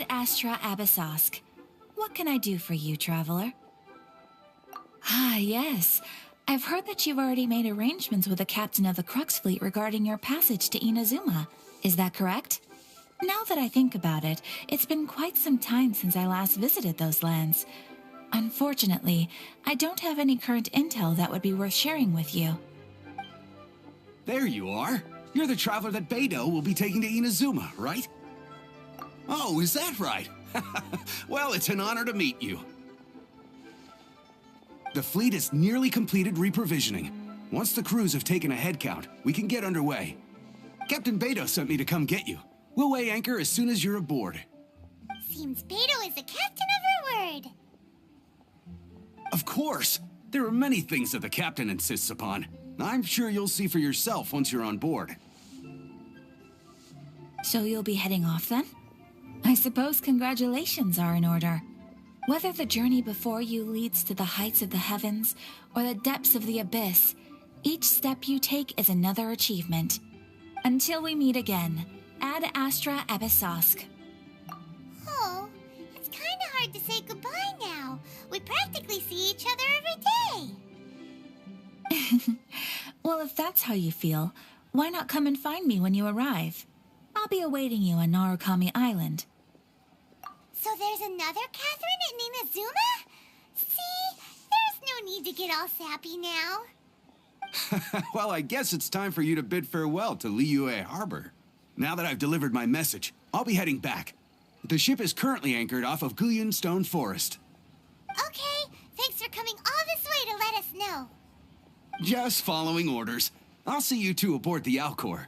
Ad Astra Abyssosk. What can I do for you, traveler? Ah, yes. I've heard that you've already made arrangements with the captain of the Crux Fleet regarding your passage to Inazuma. Is that correct? Now that I think about it, it's been quite some time since I last visited those lands. Unfortunately, I don't have any current intel that would be worth sharing with you. There you are. You're the traveler that Beidou will be taking to Inazuma, right? Oh, is that right? Well, it's an honor to meet you. The fleet is nearly completed reprovisioning. Once the crews have taken a head count, we can get underway. Captain Beidou sent me to come get you. We'll weigh anchor as soon as you're aboard. Seems Beidou is the captain of her word. Of course! There are many things that the captain insists upon. I'm sure you'll see for yourself once you're on board. So you'll be heading off then? I suppose congratulations are in order. Whether the journey before you leads to the heights of the heavens or the depths of the abyss, each step you take is another achievement. Until we meet again, Ad Astra Abyssosk. Oh, it's kind of hard to say goodbye now. We practically see each other every day. Well, if that's how you feel, why not come and find me when you arrive? I'll be awaiting you on Narukami Island. So there's another Catherine at Inazuma? See, there's no need to get all sappy now. Well, I guess it's time for you to bid farewell to Liyue Harbor. Now that I've delivered my message, I'll be heading back. The ship is currently anchored off of Guyan Stone Forest. Okay, thanks for coming all this way to let us know. Just following orders. I'll see you two aboard the Alcor.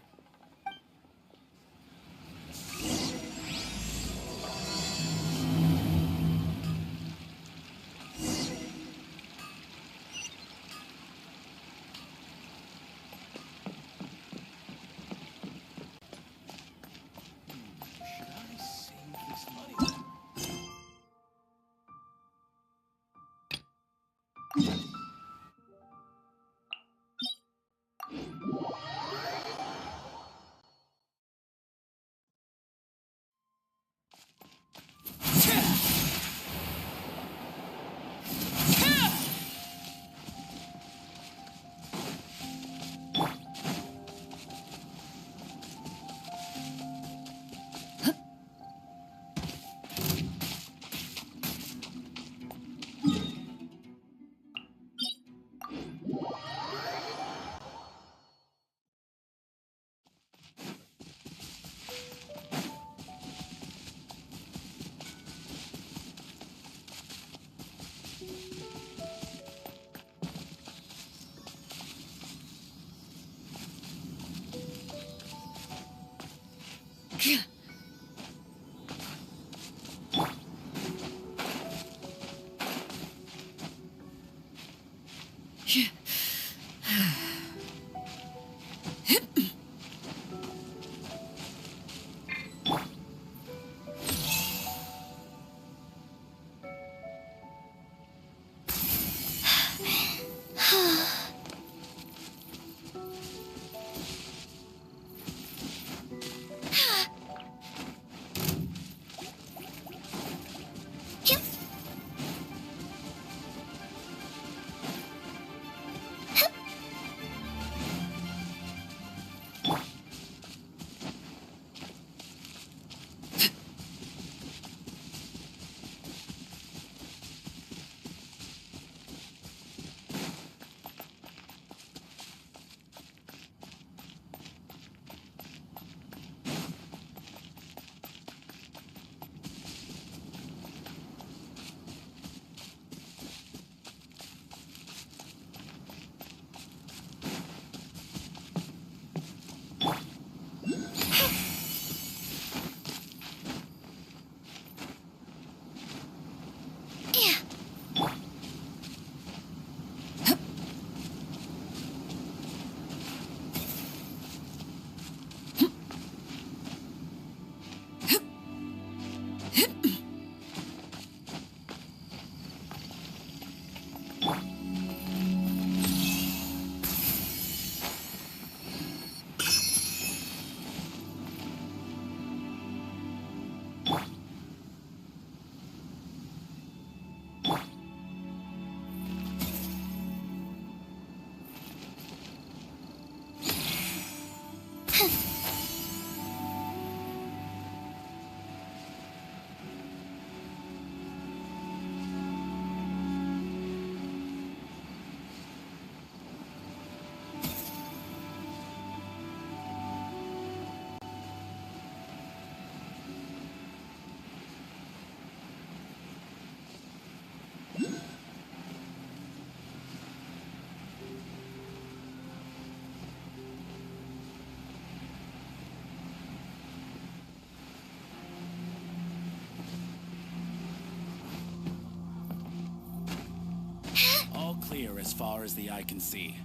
clear as far as the eye can see.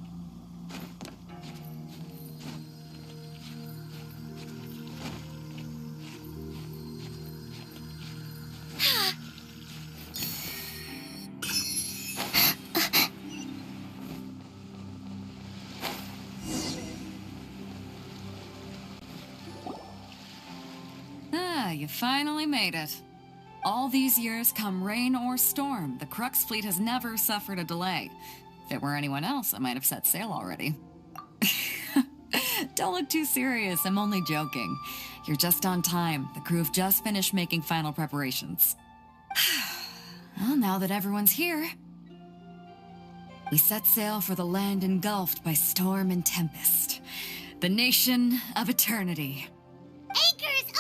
You finally made it. All these years, come rain or storm, the Crux fleet has never suffered a delay. If it were anyone else, I might have set sail already. Don't look too serious, I'm only joking. You're just on time. The crew have just finished making final preparations. Well, now that everyone's here, we set sail for the land engulfed by storm and tempest. The nation of eternity. Anchors away!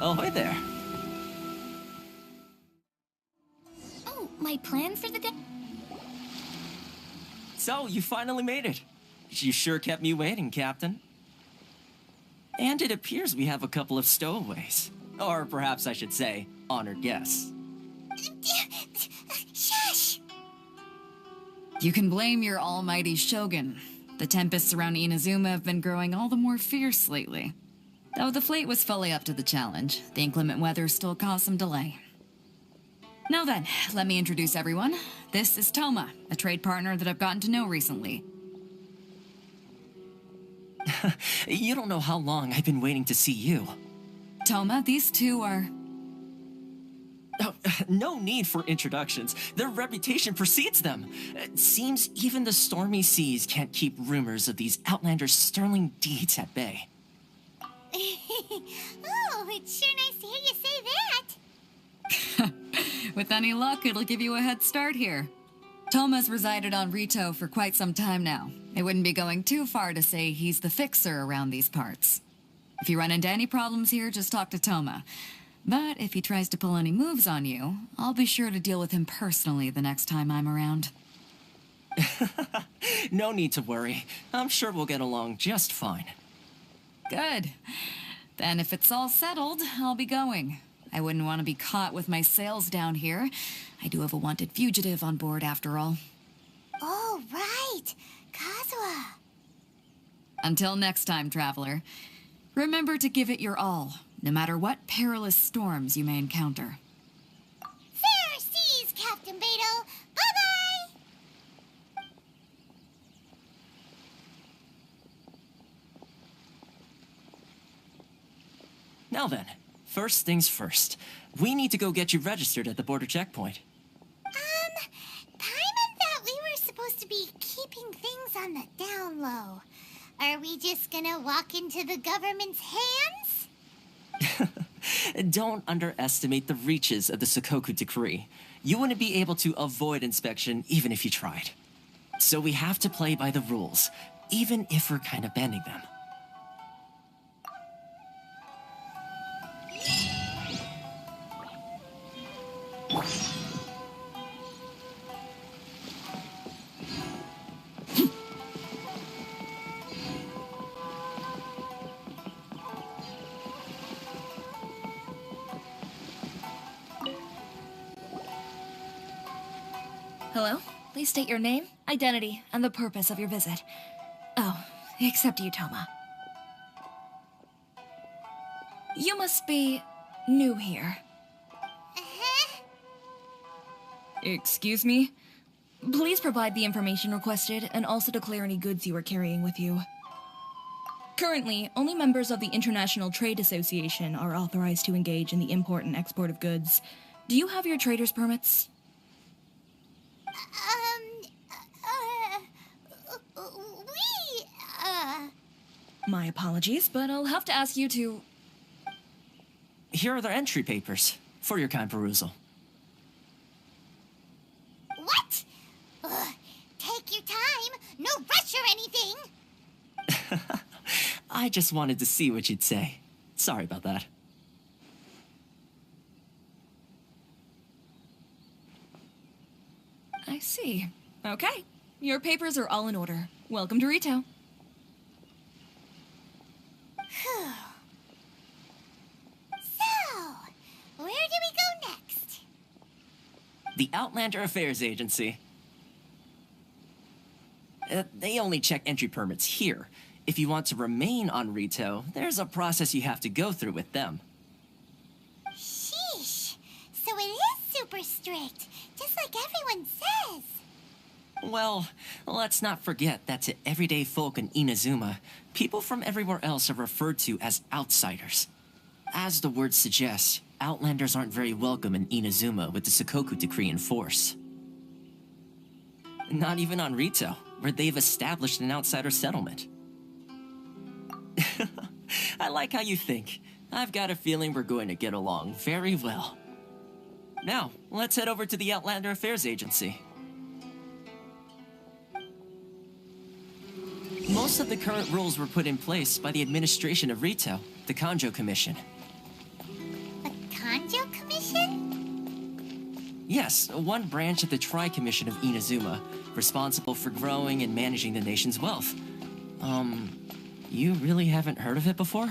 Ahoy there. Oh, my plan for the day? So, you finally made it. You sure kept me waiting, Captain. And it appears we have a couple of stowaways. Or perhaps I should say, honored guests. Shush! You can blame your almighty Shogun. The tempests around Inazuma have been growing all the more fierce lately. Though the fleet was fully up to the challenge, the inclement weather still caused some delay. Now then, let me introduce everyone. This is Toma, a trade partner that I've gotten to know recently. You don't know how long I've been waiting to see you. Toma, these two are... Oh, no need for introductions. Their reputation precedes them. It seems even the stormy seas can't keep rumors of these outlanders' sterling deeds at bay. Oh, it's sure nice to hear you say that. With any luck, it'll give you a head start here. Toma's resided on Rito for quite some time now. It wouldn't be going too far to say he's the fixer around these parts. If you run into any problems here, just talk to Toma. But if he tries to pull any moves on you, I'll be sure to deal with him personally the next time I'm around. No need to worry. I'm sure we'll get along just fine. Good. Then if it's all settled, I'll be going. I wouldn't want to be caught with my sails down here. I do have a wanted fugitive on board after all. Oh, right. Kazuha. Until next time, traveler. Remember to give it your all, no matter what perilous storms you may encounter. Fair seas, Captain Beto. Bye-bye! Now then, first things first. We need to go get you registered at the border checkpoint. Paimon thought we were supposed to be keeping things on the down low. Are we just gonna walk into the government's hands? Don't underestimate the reaches of the Sakoku Decree. You wouldn't be able to avoid inspection even if you tried. So we have to play by the rules, even if we're kind of bending them. Hello? Please state your name, identity, and the purpose of your visit. Oh, except you, Toma. You must be new here. Excuse me? Please provide the information requested and also declare any goods you are carrying with you. Currently, only members of the International Trade Association are authorized to engage in the import and export of goods. Do you have your trader's permits? My apologies, but I'll have to ask you to... Here are their entry papers, for your kind perusal. What? Take your time. No rush or anything. I just wanted to see what you'd say. Sorry about that. I see. Okay. Your papers are all in order. Welcome to Rito. So, where do we go next? The Outlander Affairs Agency. They only check entry permits here. If you want to remain on Rito, there's a process you have to go through with them. Sheesh. So it is super strict, just like everyone says. Well, let's not forget that to everyday folk in Inazuma, people from everywhere else are referred to as outsiders. As the word suggests, Outlanders aren't very welcome in Inazuma with the Sakoku Decree in force. Not even on Rito, where they've established an outsider settlement. I like how you think. I've got a feeling we're going to get along very well. Now, let's head over to the Outlander Affairs Agency. Most of the current rules were put in place by the administration of Rito, the Kanjo Commission. The Kanjo Commission? Yes, one branch of the Tri-Commission of Inazuma, responsible for growing and managing the nation's wealth. You really haven't heard of it before?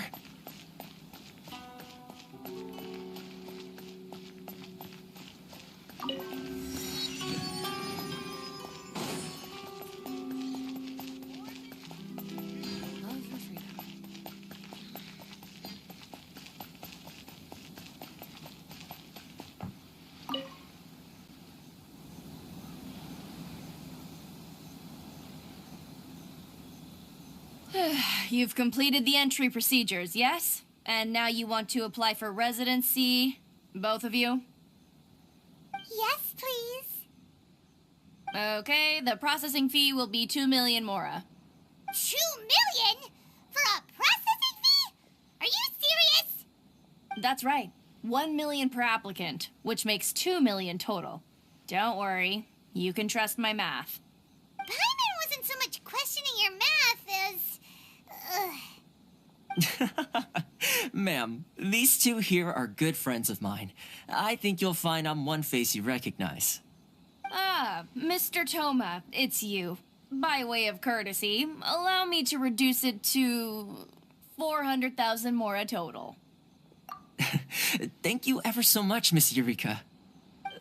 You've completed the entry procedures, yes? And now you want to apply for residency? Both of you? Yes, please. Okay, the processing fee will be 2 million mora. 2 million? For a processing fee? Are you serious? That's right. 1 million per applicant, which makes 2 million total. Don't worry, you can trust my math. Paimon wasn't so much questioning your math as... Ma'am, these two here are good friends of mine. I think you'll find I'm one face you recognize. Ah, Mr. Toma, it's you. By way of courtesy, allow me to reduce it to 400,000 mora total. Thank you ever so much, Miss Eureka.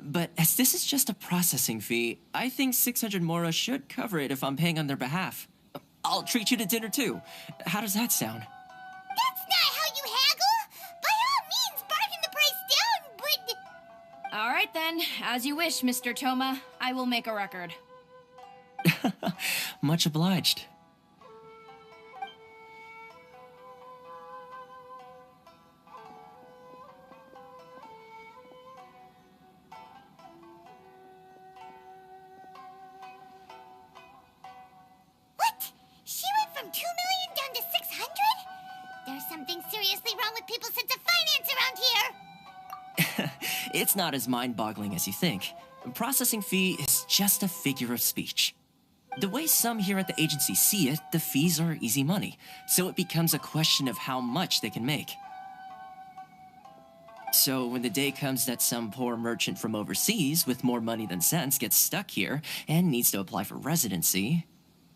But as this is just a processing fee, I think 600 mora should cover it if I'm paying on their behalf. I'll treat you to dinner too. How does that sound? That's not how you haggle! By all means, bargain the price down, but... All right then, as you wish, Mr. Toma. I will make a record. Much obliged. What? She went from 2 million down to 600? There's something seriously wrong with people's sense of finance around here! It's not as mind-boggling as you think. Processing fee is just a figure of speech. The way some here at the agency see it, the fees are easy money, so it becomes a question of how much they can make. So when the day comes that some poor merchant from overseas with more money than sense gets stuck here and needs to apply for residency...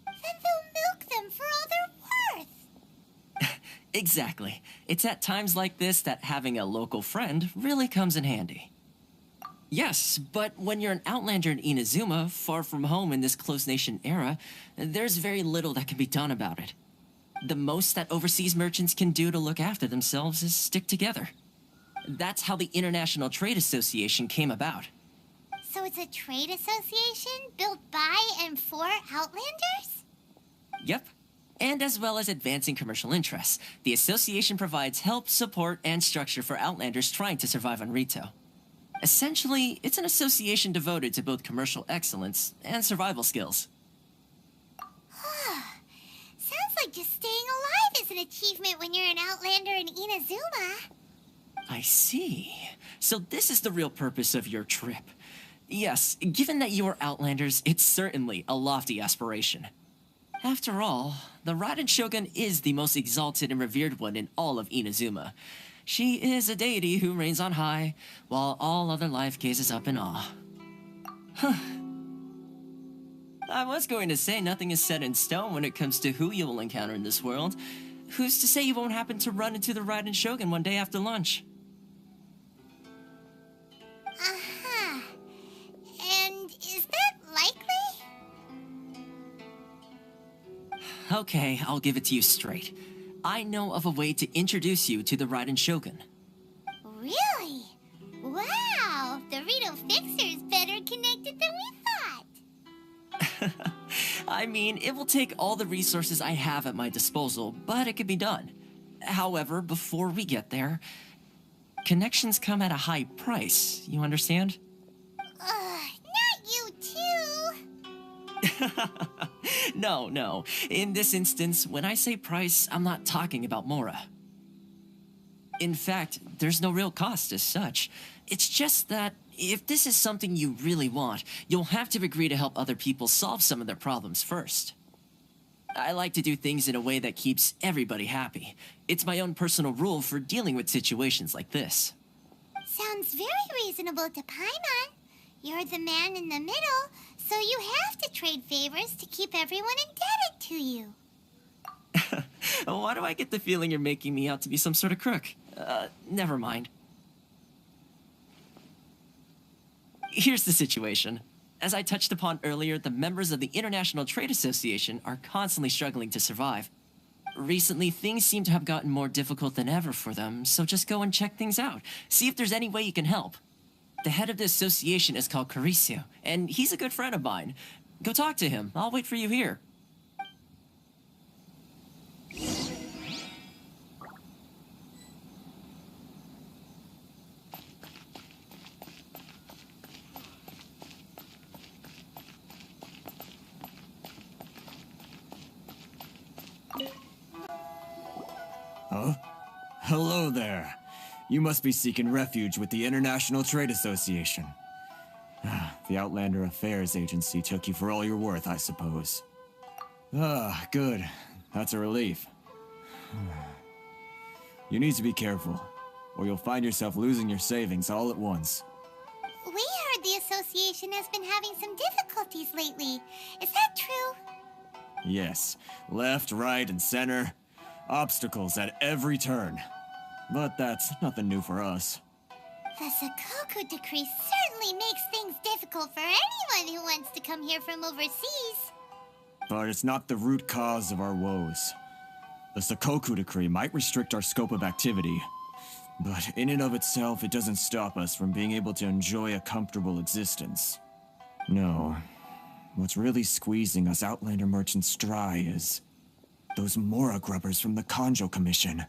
Then they'll milk them for all they're worth. Exactly. It's at times like this that having a local friend really comes in handy. Yes, but when you're an outlander in Inazuma, far from home in this closed nation era, there's very little that can be done about it. The most that overseas merchants can do to look after themselves is stick together. That's how the International Trade Association came about. So it's a trade association built by and for Outlanders? Yep. And as well as advancing commercial interests, the association provides help, support, and structure for Outlanders trying to survive on Rito. Essentially, it's an association devoted to both commercial excellence and survival skills. Sounds like just staying alive is an achievement when you're an Outlander in Inazuma. I see. So this is the real purpose of your trip. Yes, given that you are Outlanders, it's certainly a lofty aspiration. After all, the Raiden Shogun is the most exalted and revered one in all of Inazuma. She is a deity who reigns on high, while all other life gazes up in awe. Huh. I was going to say nothing is set in stone when it comes to who you will encounter in this world. Who's to say you won't happen to run into the Raiden Shogun one day after lunch? Uh-huh. And is that likely? Okay, I'll give it to you straight. I know of a way to introduce you to the Raiden Shogun. Really? Wow! The Rito Fixer's better connected than we thought. I mean, it will take all the resources I have at my disposal, but it can be done. However, before we get there, connections come at a high price, you understand? Not you too! No. In this instance, when I say price, I'm not talking about Mora. In fact, there's no real cost as such. It's just that if this is something you really want, you'll have to agree to help other people solve some of their problems first. I like to do things in a way that keeps everybody happy. It's my own personal rule for dealing with situations like this. Sounds very reasonable to Paimon. You're the man in the middle, so you have to trade favors to keep everyone indebted to you. Why do I get the feeling you're making me out to be some sort of crook? Never mind. Here's the situation. As I touched upon earlier, the members of the International Trade Association are constantly struggling to survive. Recently, things seem to have gotten more difficult than ever for them, so just go and check things out. See if there's any way you can help. The head of the association is called Caricio, and he's a good friend of mine. Go talk to him. I'll wait for you here. Huh? Hello there. You must be seeking refuge with the International Trade Association. The Outlander Affairs Agency took you for all you're worth, I suppose. Good. That's a relief. You need to be careful, or you'll find yourself losing your savings all at once. We heard the association has been having some difficulties lately. Is that true? Yes. Left, right, and center. Obstacles at every turn. But that's nothing new for us. The Sakoku decree certainly makes things difficult for anyone who wants to come here from overseas. But it's not the root cause of our woes. The Sakoku decree might restrict our scope of activity, but in and of itself, it doesn't stop us from being able to enjoy a comfortable existence. No. What's really squeezing us Outlander merchants dry is those Mora grubbers from the Kanjo Commission.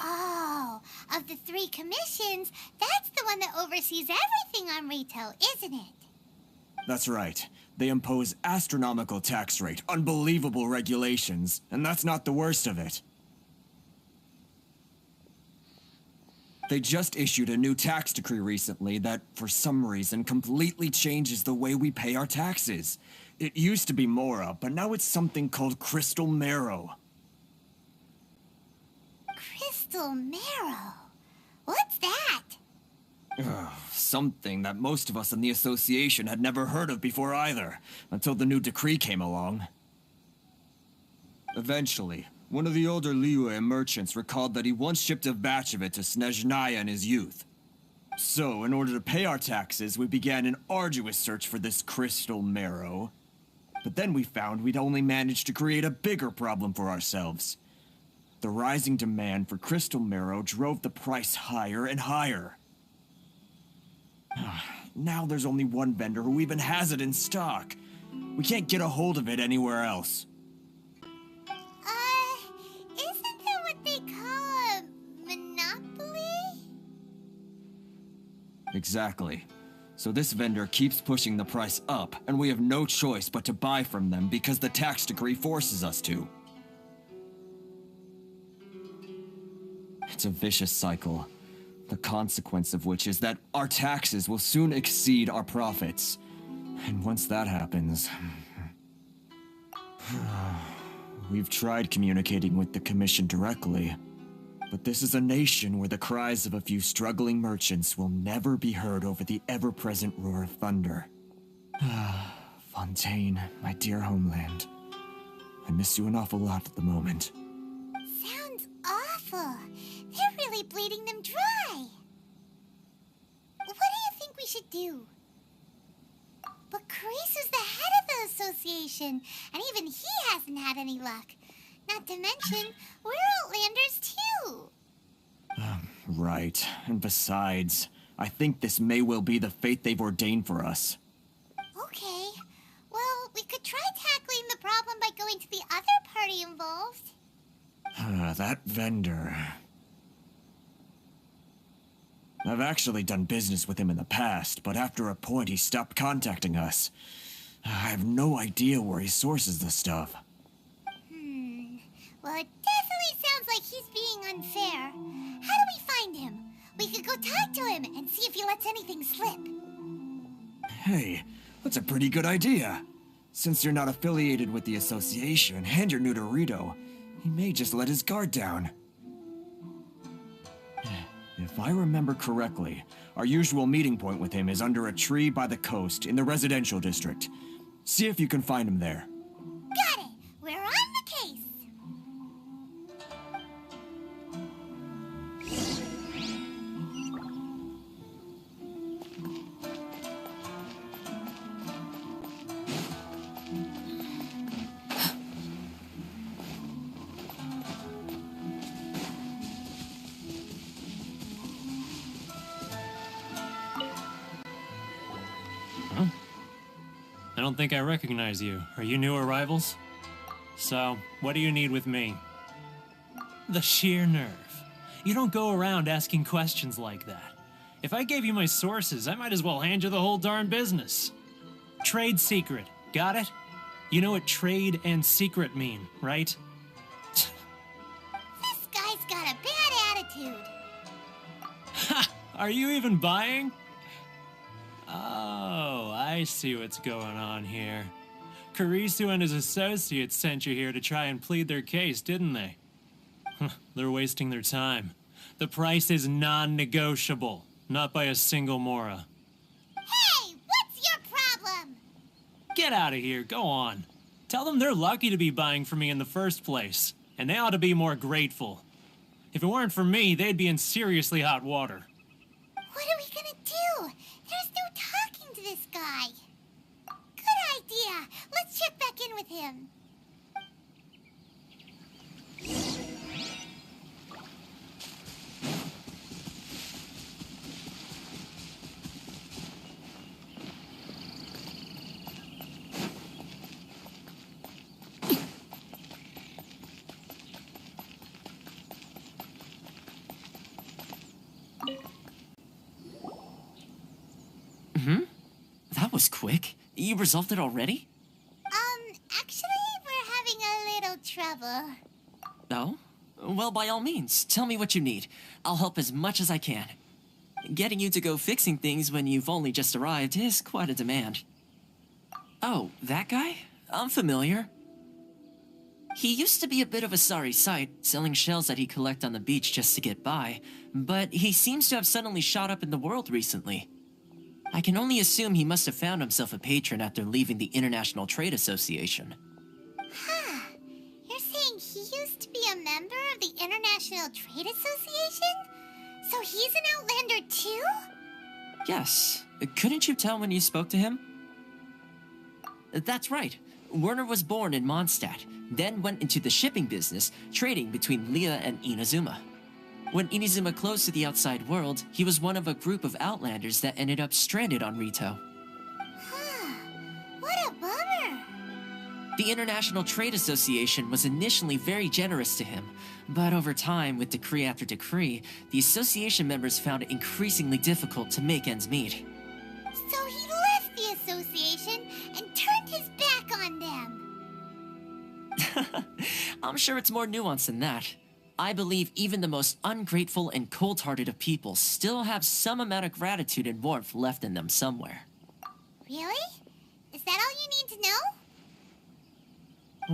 Oh, of the 3 commissions, that's the one that oversees everything on Rito, isn't it? That's right. They impose astronomical tax rate, unbelievable regulations, and that's not the worst of it. They just issued a new tax decree recently that, for some reason, completely changes the way we pay our taxes. It used to be Mora, but now it's something called Crystal Marrow. Crystal Marrow? What's that? Something that most of us in the association had never heard of before either, until the new decree came along. Eventually, one of the older Liyue merchants recalled that he once shipped a batch of it to Snezhnaya in his youth. So, in order to pay our taxes, we began an arduous search for this Crystal Marrow. But then we found we'd only managed to create a bigger problem for ourselves. The rising demand for Crystal Marrow drove the price higher and higher. Now there's only one vendor who even has it in stock. We can't get a hold of it anywhere else. Isn't that what they call a monopoly? Exactly. So this vendor keeps pushing the price up, and we have no choice but to buy from them because the tax decree forces us to. It's a vicious cycle, the consequence of which is that our taxes will soon exceed our profits. And once that happens... We've tried communicating with the Commission directly, but this is a nation where the cries of a few struggling merchants will never be heard over the ever-present roar of thunder. Fontaine, my dear homeland. I miss you an awful lot at the moment. Sounds awful. They're really bleeding them dry. What do you think we should do? But Carice is the head of the association, and even he hasn't had any luck. Not to mention, we're Outlanders too. Right. And besides, I think this may well be the fate they've ordained for us. Okay. Well, we could try tackling the problem by going to the other party involved. That vendor... I've actually done business with him in the past, but after a point he stopped contacting us. I have no idea where he sources the stuff. Well, it definitely sounds like he's being unfair. How do we find him? We could go talk to him and see if he lets anything slip. Hey, that's a pretty good idea. Since you're not affiliated with the association and you're new to Rito, he may just let his guard down. If I remember correctly, our usual meeting point with him is under a tree by the coast in the residential district. See if you can find him there. Got it! We're on the case! I don't think I recognize you. Are you new arrivals? So, what do you need with me? The sheer nerve. You don't go around asking questions like that. If I gave you my sources, I might as well hand you the whole darn business. Trade secret. Got it? You know what trade and secret mean, right? This guy's got a bad attitude. Ha! Are you even buying? Oh, I see what's going on here. Karisu and his associates sent you here to try and plead their case, didn't they? They're wasting their time. The price is non-negotiable, not by a single Mora. Hey, what's your problem? Get out of here, go on. Tell them they're lucky to be buying from me in the first place, and they ought to be more grateful. If it weren't for me, they'd be in seriously hot water. What are we gonna do? There's no talking to this guy. Good idea. Let's check back in with him. That was quick. You resolved it already? Actually, we're having a little trouble. Oh? Well, by all means, tell me what you need. I'll help as much as I can. Getting you to go fixing things when you've only just arrived is quite a demand. Oh, that guy? I'm familiar. He used to be a bit of a sorry sight, selling shells that he'd collect on the beach just to get by, but he seems to have suddenly shot up in the world recently. I can only assume he must have found himself a patron after leaving the International Trade Association. Huh. You're saying he used to be a member of the International Trade Association? So he's an Outlander too? Yes. Couldn't you tell when you spoke to him? That's right. Werner was born in Mondstadt, then went into the shipping business, trading between Leah and Inazuma. When Inazuma closed to the outside world, he was one of a group of Outlanders that ended up stranded on Rito. Huh. What a bummer. The International Trade Association was initially very generous to him, but over time, with decree after decree, the association members found it increasingly difficult to make ends meet. So he left the association and turned his back on them. I'm sure it's more nuanced than that. I believe even the most ungrateful and cold-hearted of people still have some amount of gratitude and warmth left in them somewhere. Really? Is that all you need to know?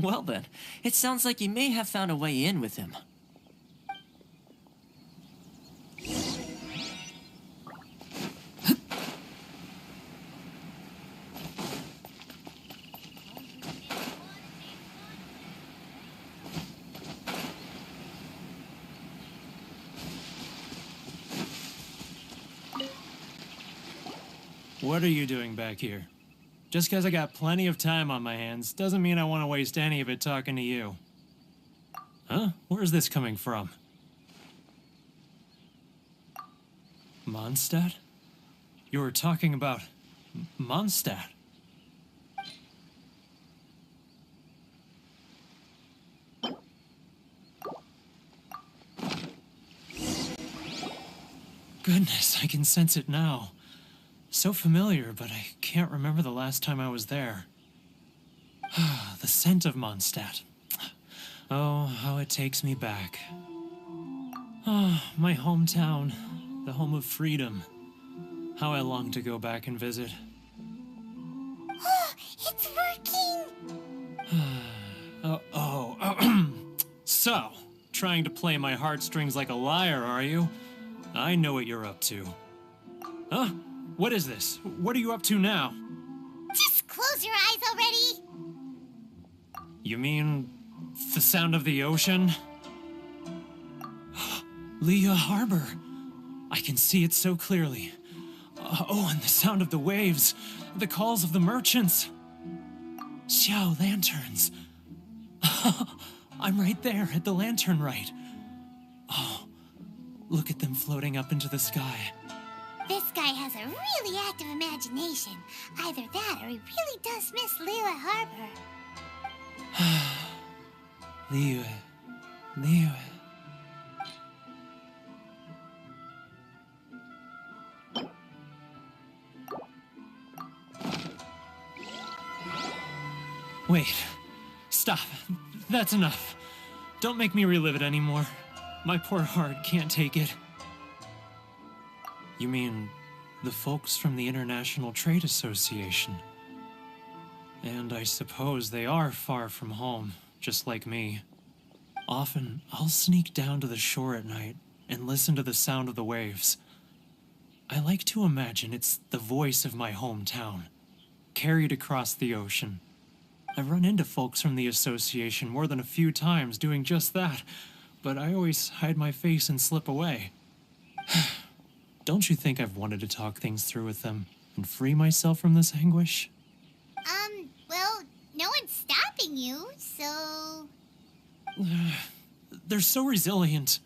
Well then, it sounds like you may have found a way in with him. What are you doing back here? Just because I got plenty of time on my hands doesn't mean I want to waste any of it talking to you. Huh? Where's this coming from? Mondstadt? You were talking about Mondstadt. Goodness, I can sense it now. So familiar, but I can't remember the last time I was there. The scent of Mondstadt. Oh, how it takes me back. Oh, my hometown, the home of freedom. How I long to go back and visit. Oh, it's working! So, trying to play my heartstrings like a liar, are you? I know what you're up to. Huh? What is this? What are you up to now? Just close your eyes already! You mean the sound of the ocean? Leah Harbor. I can see it so clearly. Oh, and the sound of the waves. The calls of the merchants. Xiao lanterns. I'm right there at the lantern right. Oh, look at them floating up into the sky. This guy has a really active imagination. Either that or he really does miss Leela Harbor. Leah. Wait. Stop. That's enough. Don't make me relive it anymore. My poor heart can't take it. You mean the folks from the International Trade Association? And I suppose they are far from home, just like me. Often, I'll sneak down to the shore at night and listen to the sound of the waves. I like to imagine it's the voice of my hometown, carried across the ocean. I've run into folks from the association more than a few times doing just that, but I always hide my face and slip away. Don't you think I've wanted to talk things through with them and free myself from this anguish? Well, no one's stopping you, so... They're so resilient.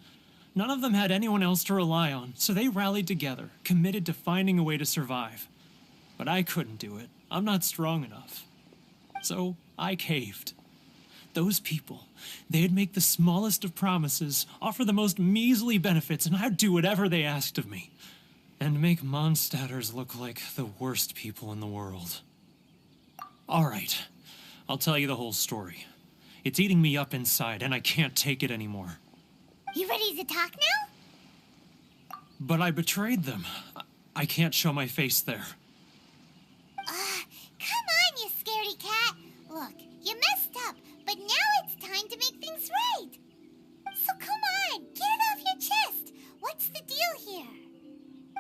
None of them had anyone else to rely on, so they rallied together, committed to finding a way to survive. But I couldn't do it. I'm not strong enough. So I caved. Those people, they'd make the smallest of promises, offer the most measly benefits, and I'd do whatever they asked of me. And make Mondstadters look like the worst people in the world. All right, I'll tell you the whole story. It's eating me up inside, and I can't take it anymore. You ready to talk now? But I betrayed them. I can't show my face there. Come on, you scaredy cat. Look, you messed up, but now it's time to make things right. So come on, get it off your chest. What's the deal here?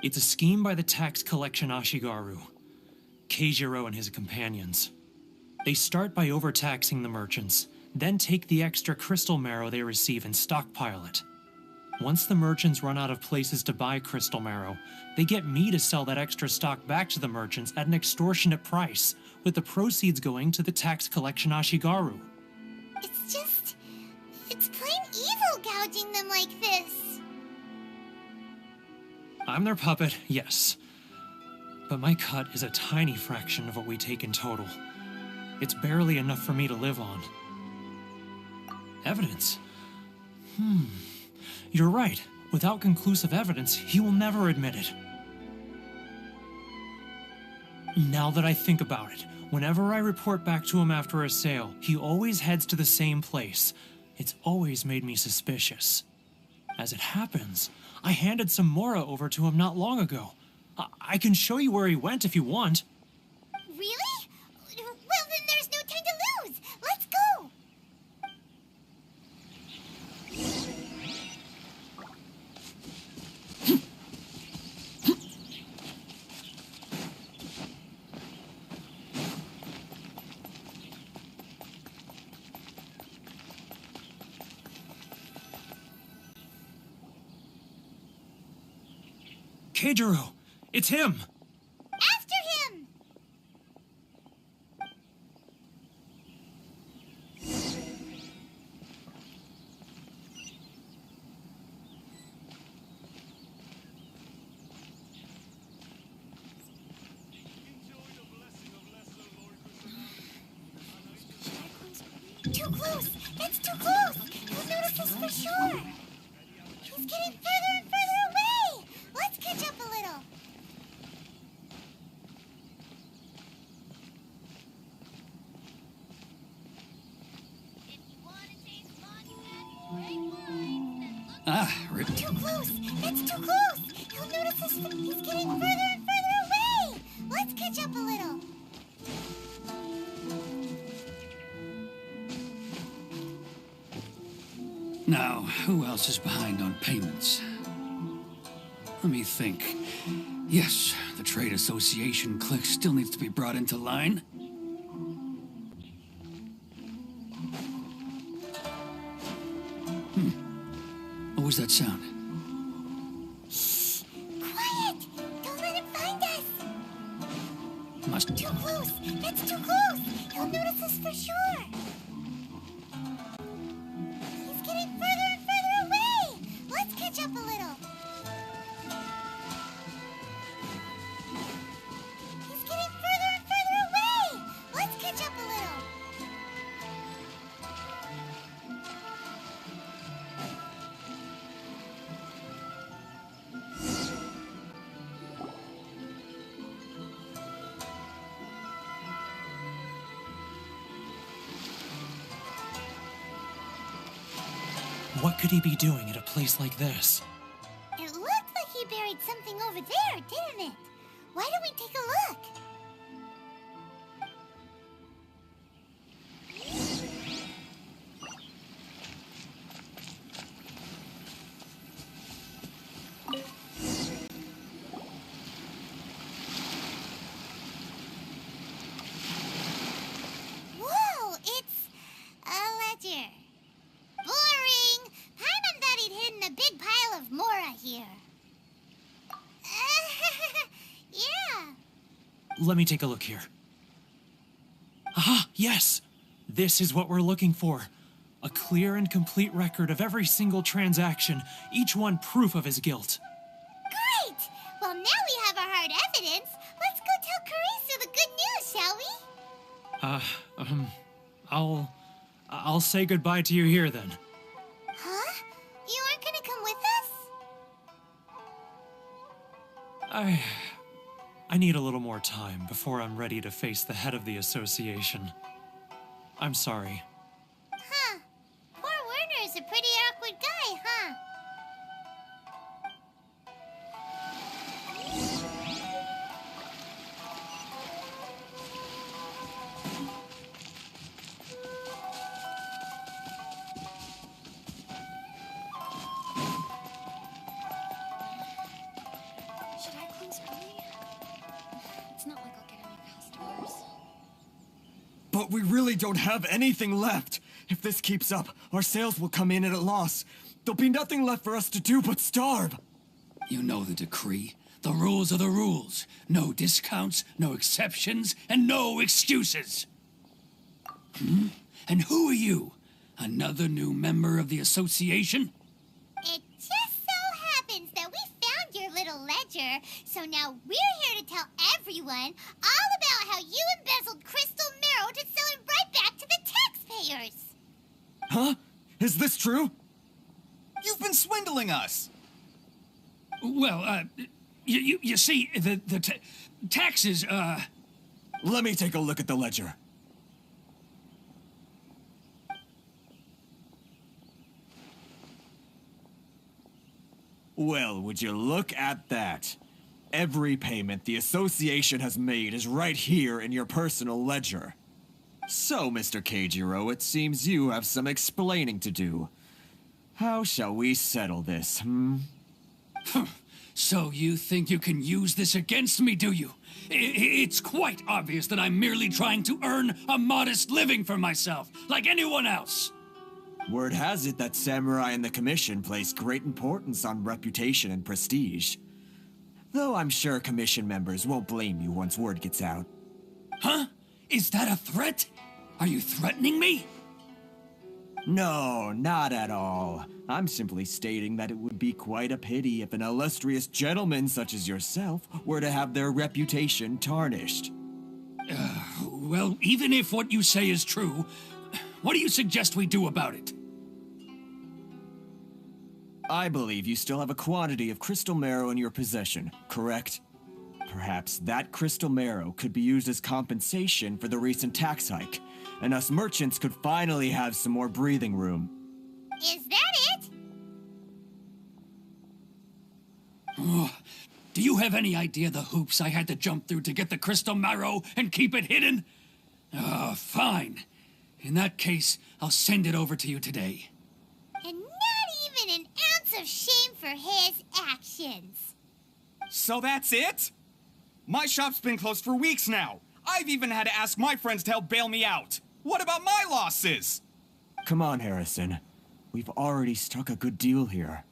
It's a scheme by the tax collection Ashigaru, Keijiro and his companions. They start by overtaxing the merchants, then take the extra crystal marrow they receive and stockpile it. Once the merchants run out of places to buy crystal marrow, they get me to sell that extra stock back to the merchants at an extortionate price, with the proceeds going to the tax collection Ashigaru. It's plain evil gouging them like this. I'm their puppet, yes. But my cut is a tiny fraction of what we take in total. It's barely enough for me to live on. Evidence? You're right. Without conclusive evidence, he will never admit it. Now that I think about it, whenever I report back to him after a sale, he always heads to the same place. It's always made me suspicious. As it happens, I handed some Mora over to him not long ago. I can show you where he went if you want. Really? Well, then there's no time to lose. Let's go. Keijiro! It's him! After him! Too close! That's too close! He'll notice us for sure! He's getting further and further away! Let's catch up a little! Too close! That's too close! He'll notice us he's getting further and further away! Let's catch up a little! Now, who else is behind on payments? Let me think. Yes, the Trade Association clique still needs to be brought into line. What was that sound? Shh! Quiet! Don't let him find us! Must... Too close! That's too close! He'll notice us for sure! He's getting further and further away! Let's catch up a little! He's getting further and further away! Let's catch up a little! What could he be doing at a place like this? It looked like he buried something over there, didn't it? Why don't we take a look? Whoa, it's a ledger. Boring! Paimon thought he'd hidden a big pile of Mora here. Yeah. Let me take a look here. Aha! Yes! This is what we're looking for. A clear and complete record of every single transaction, each one proof of his guilt. Great! Well, now we have our hard evidence. Let's go tell Karisu the good news, shall we? I'll say goodbye to you here then. Huh? You aren't gonna come with us? I need a little more time before I'm ready to face the head of the association. I'm sorry. Huh. Poor Werner's a pretty awkward guy, huh? But we really don't have anything left. If this keeps up, our sales will come in at a loss. There'll be nothing left for us to do but starve. You know the decree. The rules are the rules. No discounts, no exceptions, and no excuses. And who are you? Another new member of the association? It just so happens that we found your little ledger, so now we're here to tell everyone all about how you embezzled crystal marrow to sell it right back to the taxpayers. Huh? Is this true? You've been swindling us! Well, you see, the taxes, Let me take a look at the ledger. Well, would you look at that? Every payment the association has made is right here in your personal ledger. So, Mr. Keijiro, it seems you have some explaining to do. How shall we settle this, So you think you can use this against me, do you? It's quite obvious that I'm merely trying to earn a modest living for myself, like anyone else. Word has it that samurai and the commission place great importance on reputation and prestige. Though I'm sure commission members won't blame you once word gets out. Huh? Is that a threat? Are you threatening me? No, not at all. I'm simply stating that it would be quite a pity if an illustrious gentleman such as yourself were to have their reputation tarnished. Well, even if what you say is true, what do you suggest we do about it? I believe you still have a quantity of crystal marrow in your possession, correct? Perhaps that crystal marrow could be used as compensation for the recent tax hike, and us merchants could finally have some more breathing room. Is that it? Do you have any idea the hoops I had to jump through to get the crystal marrow and keep it hidden? Fine. In that case, I'll send it over to you today. And not even an ounce of shame for his actions. So that's it? My shop's been closed for weeks now. I've even had to ask my friends to help bail me out. What about my losses? Come on, Harrison. We've already struck a good deal here.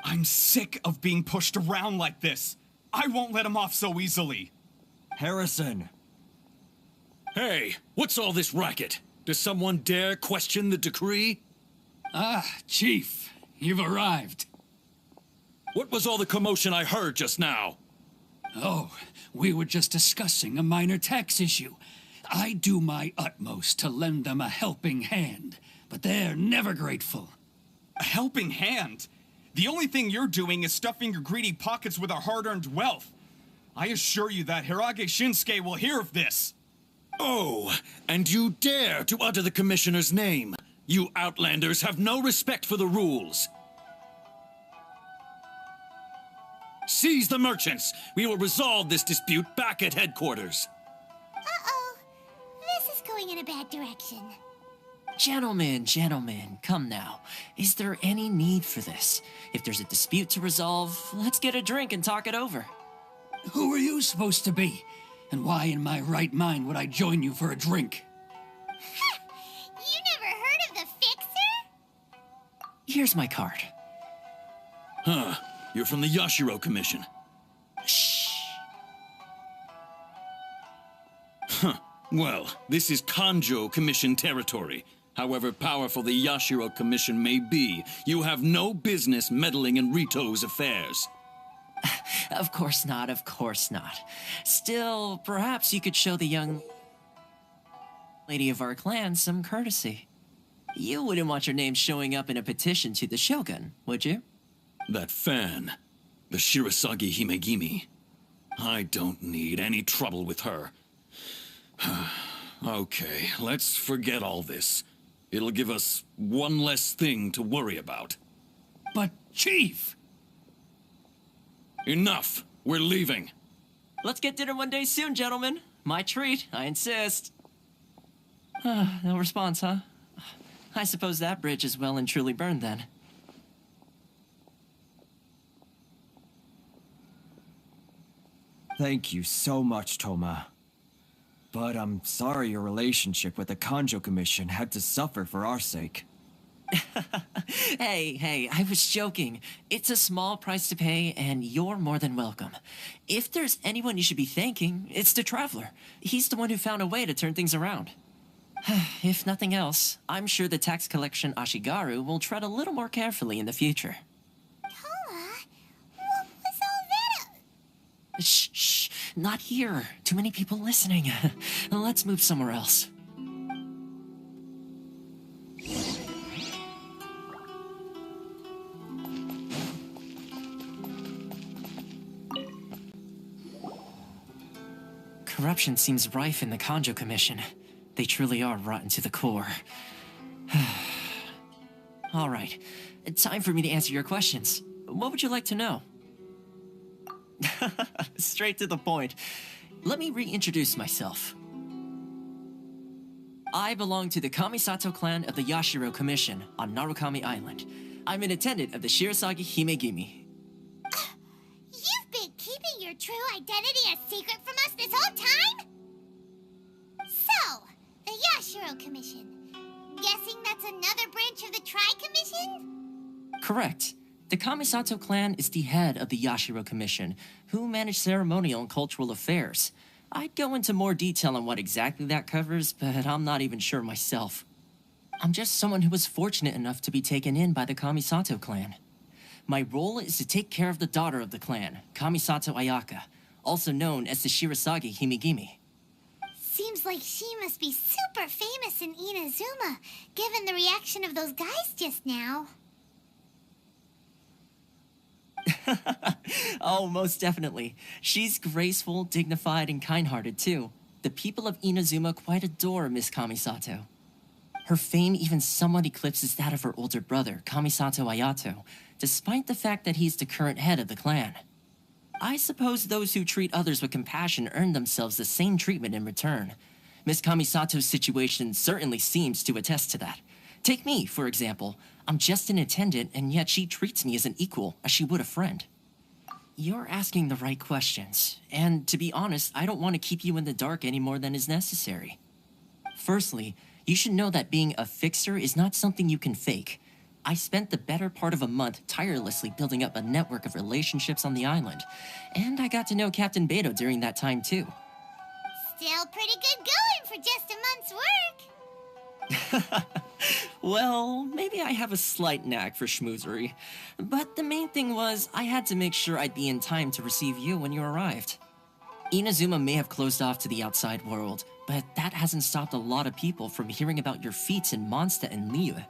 I'm sick of being pushed around like this. I won't let him off so easily. Harrison! Hey, what's all this racket? Does someone dare question the decree? Chief, you've arrived. What was all the commotion I heard just now? Oh, we were just discussing a minor tax issue. I do my utmost to lend them a helping hand, but they're never grateful. A helping hand? The only thing you're doing is stuffing your greedy pockets with our hard-earned wealth. I assure you that Hirage Shinsuke will hear of this. Oh, and you dare to utter the commissioner's name. You outlanders have no respect for the rules. Seize the merchants. We will resolve this dispute back at headquarters. Uh-oh. This is going in a bad direction. Gentlemen, come now. Is there any need for this? If there's a dispute to resolve, let's get a drink and talk it over. Who are you supposed to be? And why in my right mind would I join you for a drink? You never heard of the Fixer? Here's my card. Huh. You're from the Yashiro Commission. Shh. Huh. Well, this is Kanjo Commission territory. However powerful the Yashiro Commission may be, you have no business meddling in Rito's affairs. Of course not. Still, perhaps you could show the young lady of our clan some courtesy. You wouldn't want your name showing up in a petition to the Shogun, would you? That fan, the Shirasagi Himegimi. I don't need any trouble with her. Okay, let's forget all this. It'll give us one less thing to worry about. But, Chief! Enough! We're leaving. Let's get dinner one day soon, gentlemen. My treat, I insist. No response, huh? I suppose that bridge is well and truly burned then. Thank you so much, Toma. but I'm sorry your relationship with the Kanjo Commission had to suffer for our sake. Hey, I was joking. It's a small price to pay, and you're more than welcome. If there's anyone you should be thanking, it's the Traveler. He's the one who found a way to turn things around. If nothing else, I'm sure the tax collection Ashigaru will tread a little more carefully in the future. Toma, what was all that? Shh, not here. Too many people listening. Let's move somewhere else. Corruption seems rife in the Kanjo Commission. They truly are rotten to the core. All right, time for me to answer your questions. What would you like to know? Straight to the point. Let me reintroduce myself. I belong to the Kamisato clan of the Yashiro Commission on Narukami Island. I'm an attendant of the Shirasagi Himegimi. You've been keeping your true identity a secret from us this whole time? So, the Yashiro Commission. Guessing that's another branch of the Tri-Commission? Correct. The Kamisato clan is the head of the Yashiro Commission, who manage ceremonial and cultural affairs. I'd go into more detail on what exactly that covers, but I'm not even sure myself. I'm just someone who was fortunate enough to be taken in by the Kamisato clan. My role is to take care of the daughter of the clan, Kamisato Ayaka, also known as the Shirasagi Himegimi. Seems like she must be super famous in Inazuma, given the reaction of those guys just now. Oh, most definitely. She's graceful, dignified, and kind-hearted, too. The people of Inazuma quite adore Miss Kamisato. Her fame even somewhat eclipses that of her older brother, Kamisato Ayato, despite the fact that he's the current head of the clan. I suppose those who treat others with compassion earn themselves the same treatment in return. Miss Kamisato's situation certainly seems to attest to that. Take me, for example. I'm just an attendant, and yet she treats me as an equal, as she would a friend. You're asking the right questions, and to be honest, I don't want to keep you in the dark any more than is necessary. Firstly, you should know that being a fixer is not something you can fake. I spent the better part of a month tirelessly building up a network of relationships on the island, and I got to know Captain Beto during that time too. Still pretty good going for just a month's work. Well, maybe I have a slight knack for schmoozery, but the main thing was I had to make sure I'd be in time to receive you when you arrived. Inazuma may have closed off to the outside world, but that hasn't stopped a lot of people from hearing about your feats in Mondstadt and Liyue.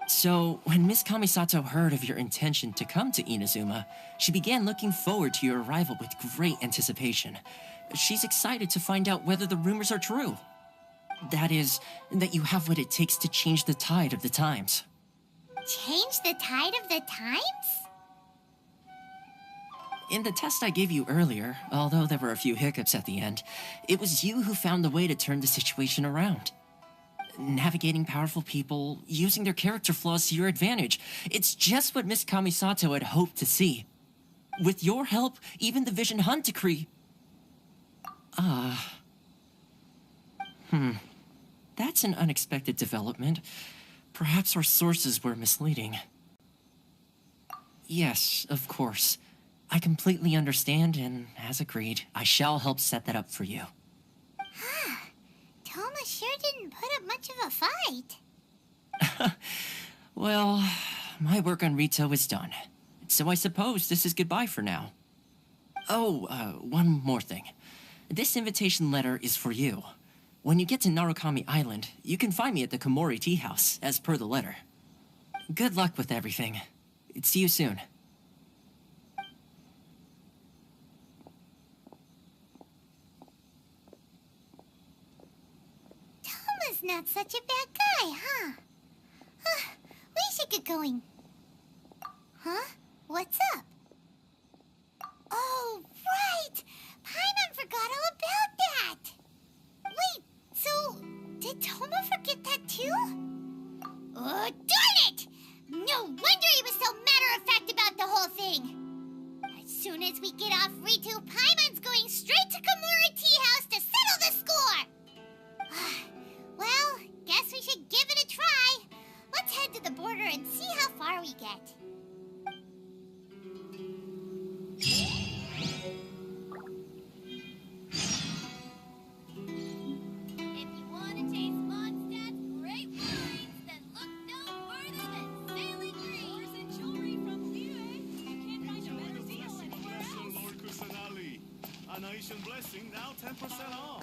So, when Miss Kamisato heard of your intention to come to Inazuma, she began looking forward to your arrival with great anticipation. She's excited to find out whether the rumors are true. That is, that you have what it takes to change the tide of the times. Change the tide of the times? In the test I gave you earlier, although there were a few hiccups at the end, it was you who found the way to turn the situation around. Navigating powerful people, using their character flaws to your advantage. It's just what Miss Kamisato had hoped to see. With your help, even the Vision Hunt decree... That's an unexpected development. Perhaps our sources were misleading. Yes, of course. I completely understand, and as agreed, I shall help set that up for you. Toma sure didn't put up much of a fight. Well, my work on Rito is done. So I suppose this is goodbye for now. Oh, one more thing. This invitation letter is for you. When you get to Narukami Island, you can find me at the Komori Tea House, as per the letter. Good luck with everything. See you soon. Toma's not such a bad guy, huh? We should get going. Huh? What's up? Oh, right! Paimon forgot all about that! Wait, so did Toma forget that too? Oh, darn it! No wonder he was so matter-of-fact about the whole thing! As soon as we get off Ritu, Paimon's going straight to Komori Tea House to settle the score! Blessing now 10% off.